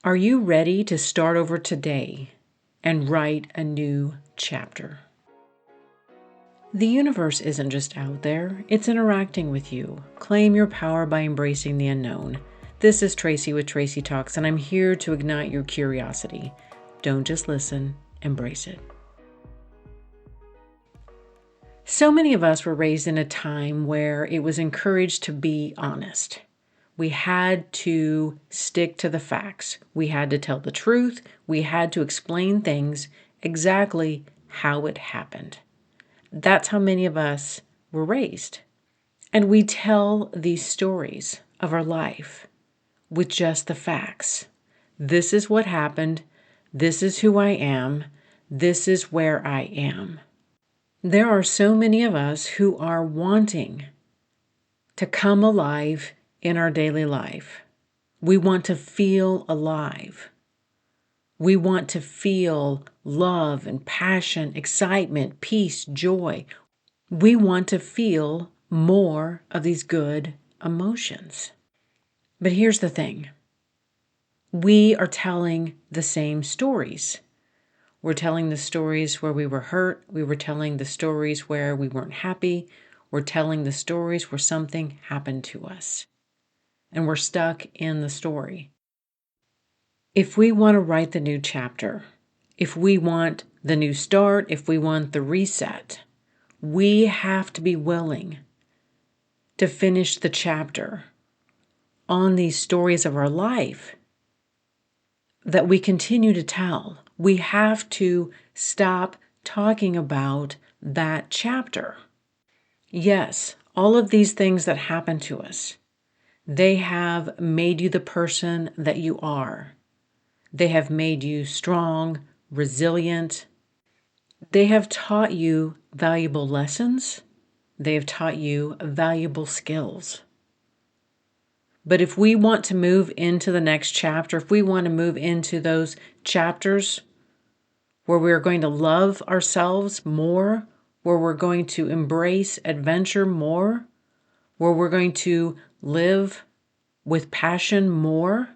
Are you ready to start over today and write a new chapter? The universe isn't just out there, it's interacting with you. Claim your power by embracing the unknown. This is Tracy with Tracy Talks, and I'm here to ignite your curiosity. Don't just listen, embrace it. So many of us were raised in a time where it was encouraged to be honest. We had to stick to the facts. We had to tell the truth. We had to explain things exactly how it happened. That's how many of us were raised. And we tell these stories of our life with just the facts. This is what happened. This is who I am. This is where I am. There are so many of us who are wanting to come alive in our daily life. We want to feel alive. We want to feel love and passion, excitement, peace, joy. We want to feel more of these good emotions. But here's the thing. We are telling the same stories. We're telling the stories where we were hurt. We were telling the stories where we weren't happy. We're telling the stories where something happened to us. And we're stuck in the story. If we want to write the new chapter, if we want the new start, if we want the reset, we have to be willing to finish the chapter on these stories of our life that we continue to tell. We have to stop talking about that chapter. Yes, all of these things that happen to us, they have made you the person that you are. They have made you strong, resilient. They have taught you valuable lessons. They have taught you valuable skills. But if we want to move into the next chapter, if we want to move into those chapters where we're going to love ourselves more, where we're going to embrace adventure more, where we're going to live with passion more,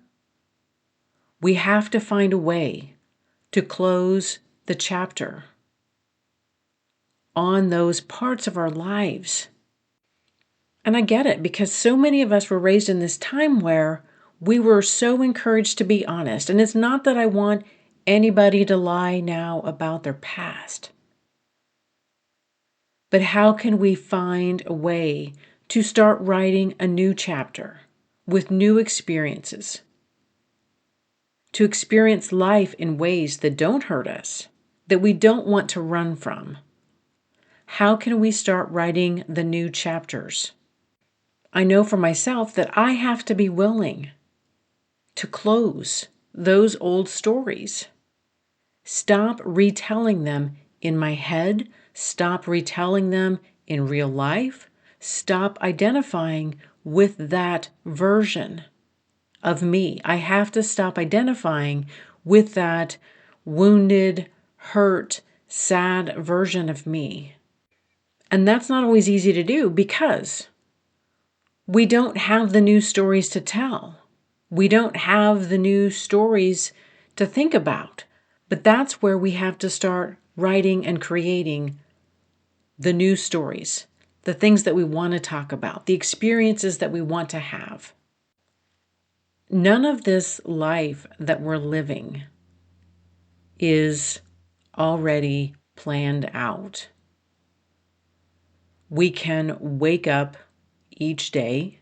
we have to find a way to close the chapter on those parts of our lives. And I get it, because so many of us were raised in this time where we were so encouraged to be honest. And it's not that I want anybody to lie now about their past. But how can we find a way to start writing a new chapter with new experiences? To experience life in ways that don't hurt us, that we don't want to run from. How can we start writing the new chapters? I know for myself that I have to be willing to close those old stories. Stop retelling them in my head. Stop retelling them in real life. Stop identifying with that version of me. I have to stop identifying with that wounded, hurt, sad version of me. And that's not always easy to do because we don't have the new stories to tell. We don't have the new stories to think about. But that's where we have to start writing and creating the new stories, the things that we want to talk about, the experiences that we want to have. None of this life that we're living is already planned out. We can wake up each day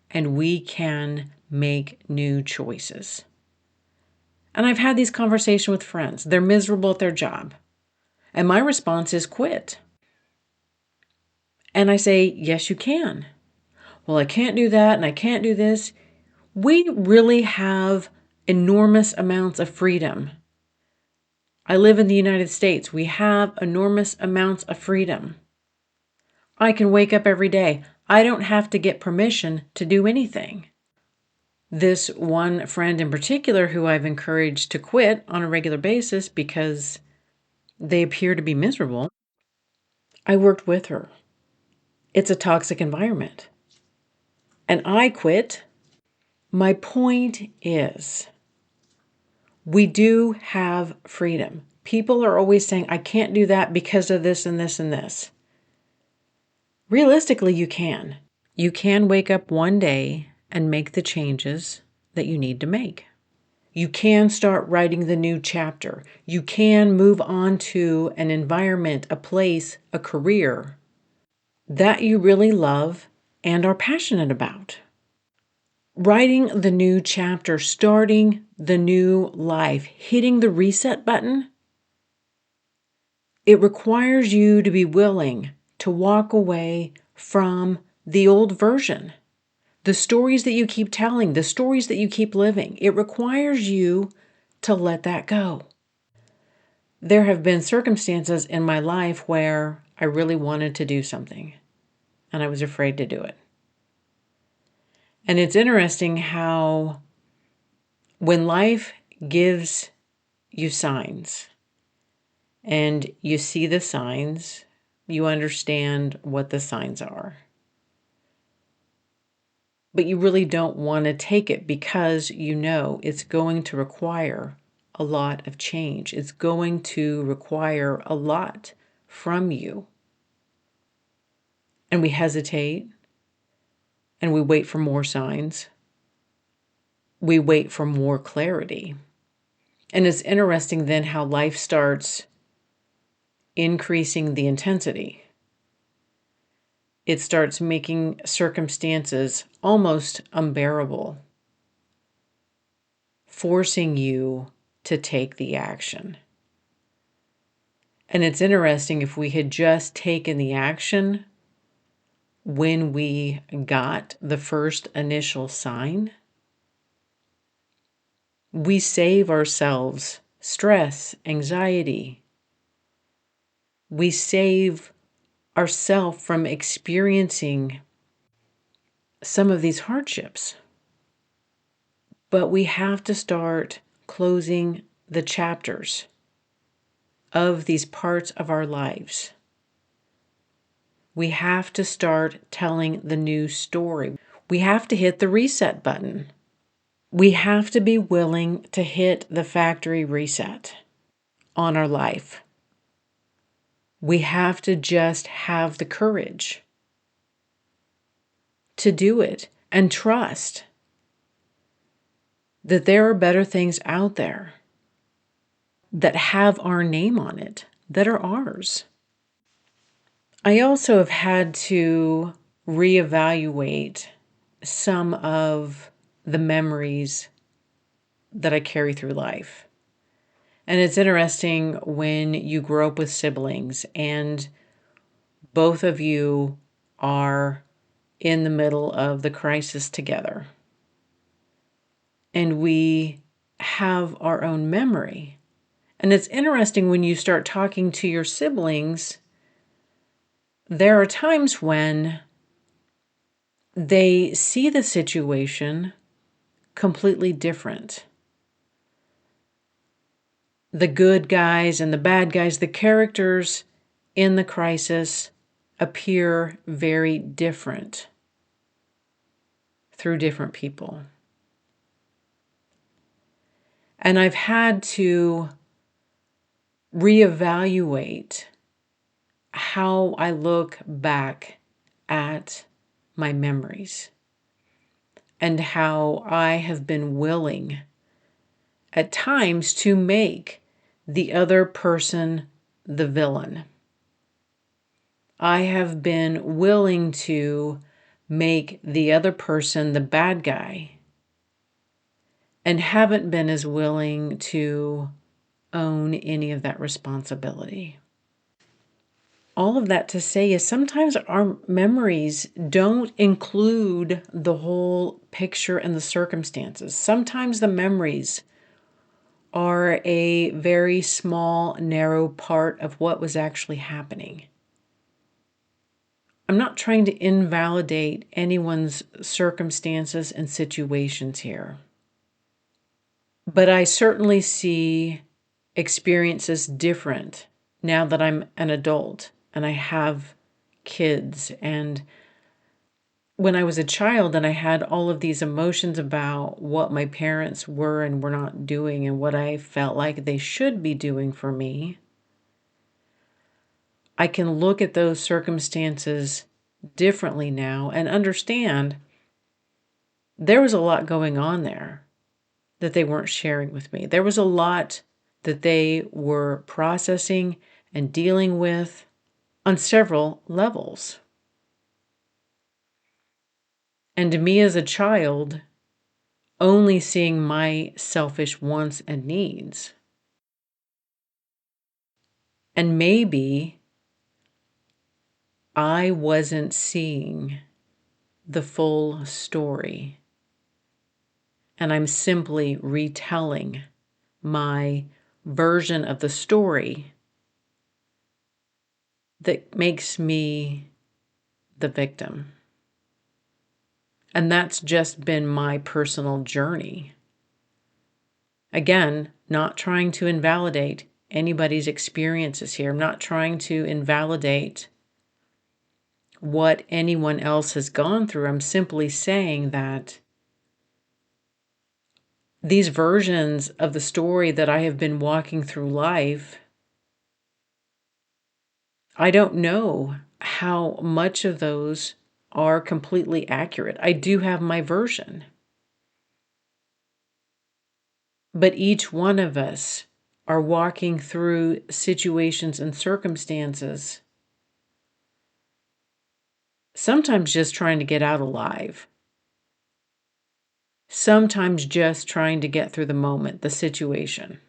and we can make new choices. And I've had these conversations with friends. They're miserable at their job. And my response is quit. And I say, yes, you can. Well, I can't do that and I can't do this. We really have enormous amounts of freedom. I live in the United States. We have enormous amounts of freedom. I can wake up every day. I don't have to get permission to do anything. This one friend in particular who I've encouraged to quit on a regular basis because they appear to be miserable, I worked with her. It's a toxic environment. And I quit My point is, we do have freedom. People are always saying, I can't do that because of this and this and this. Realistically, you can. You can wake up one day and make the changes that you need to make. You can start writing the new chapter. You can move on to an environment, a place, a career that you really love and are passionate about. Writing the new chapter, starting the new life, hitting the reset button, it requires you to be willing to walk away from the old version. The stories that you keep telling, the stories that you keep living, it requires you to let that go. There have been circumstances in my life where I really wanted to do something and I was afraid to do it. And it's interesting how when life gives you signs and you see the signs, you understand what the signs are. But you really don't want to take it because you know it's going to require a lot of change. It's going to require a lot from you. And we hesitate and we wait for more signs. We wait for more clarity. And it's interesting then how life starts increasing the intensity. It starts making circumstances almost unbearable, forcing you to take the action. And it's interesting, if we had just taken the action when we got the first initial sign, we save ourselves stress, anxiety. We save ourselves from experiencing some of these hardships. But we have to start closing the chapters of these parts of our lives. We have to start telling the new story. We have to hit the reset button. We have to be willing to hit the factory reset on our life. We have to just have the courage to do it and trust that there are better things out there that have our name on it, that are ours. I also have had to reevaluate some of the memories that I carry through life. And it's interesting when you grow up with siblings and both of you are in the middle of the crisis together. And we have our own memory. And it's interesting when you start talking to your siblings, there are times when they see the situation completely different. The good guys and the bad guys, the characters in the crisis appear very different through different people. And I've had to reevaluate how I look back at my memories and how I have been willing at times to make the other person the villain. I have been willing to make the other person the bad guy and haven't been as willing to own any of that responsibility. All of that to say is sometimes our memories don't include the whole picture and the circumstances. Sometimes the memories are a very small, narrow part of what was actually happening. I'm not trying to invalidate anyone's circumstances and situations here, but I certainly see experiences different now that I'm an adult and I have kids, and when I was a child and I had all of these emotions about what my parents were and were not doing and what I felt like they should be doing for me, I can look at those circumstances differently now and understand there was a lot going on there that they weren't sharing with me. There was a lot that they were processing and dealing with on several levels. And to me as a child, only seeing my selfish wants and needs. And maybe I wasn't seeing the full story. And I'm simply retelling my version of the story that makes me the victim. And that's just been my personal journey. Again, not trying to invalidate anybody's experiences here. I'm not trying to invalidate what anyone else has gone through. I'm simply saying that these versions of the story that I have been walking through life, I don't know how much of those are completely accurate. I do have my version. But each one of us are walking through situations and circumstances, sometimes just trying to get out alive, sometimes just trying to get through the moment, the situation.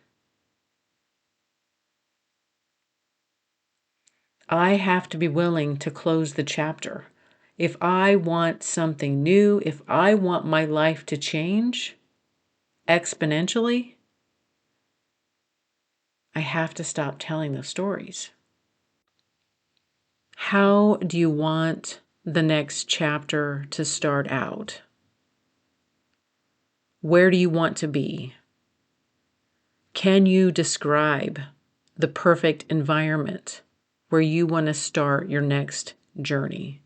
I have to be willing to close the chapter. If I want something new, if I want my life to change exponentially, I have to stop telling those stories. How do you want the next chapter to start out? Where do you want to be? Can you describe the perfect environment where you want to start your next journey?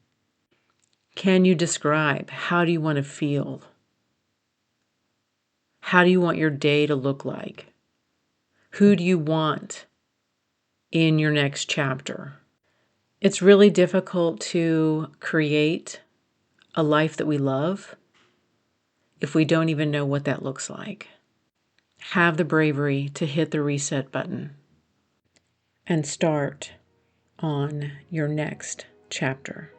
Can you describe how do you want to feel? How do you want your day to look like? Who do you want in your next chapter? It's really difficult to create a life that we love if we don't even know what that looks like. Have the bravery to hit the reset button and start on your next chapter.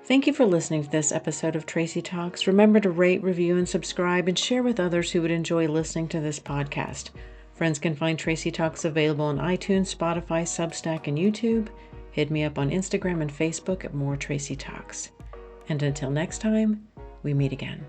Thank you for listening to this episode of Tracy Talks. Remember to rate, review, and subscribe, and share with others who would enjoy listening to this podcast. Friends can find Tracy Talks available on iTunes, Spotify, Substack, and YouTube. Hit me up on Instagram and Facebook at More Tracy Talks. And until next time, we meet again.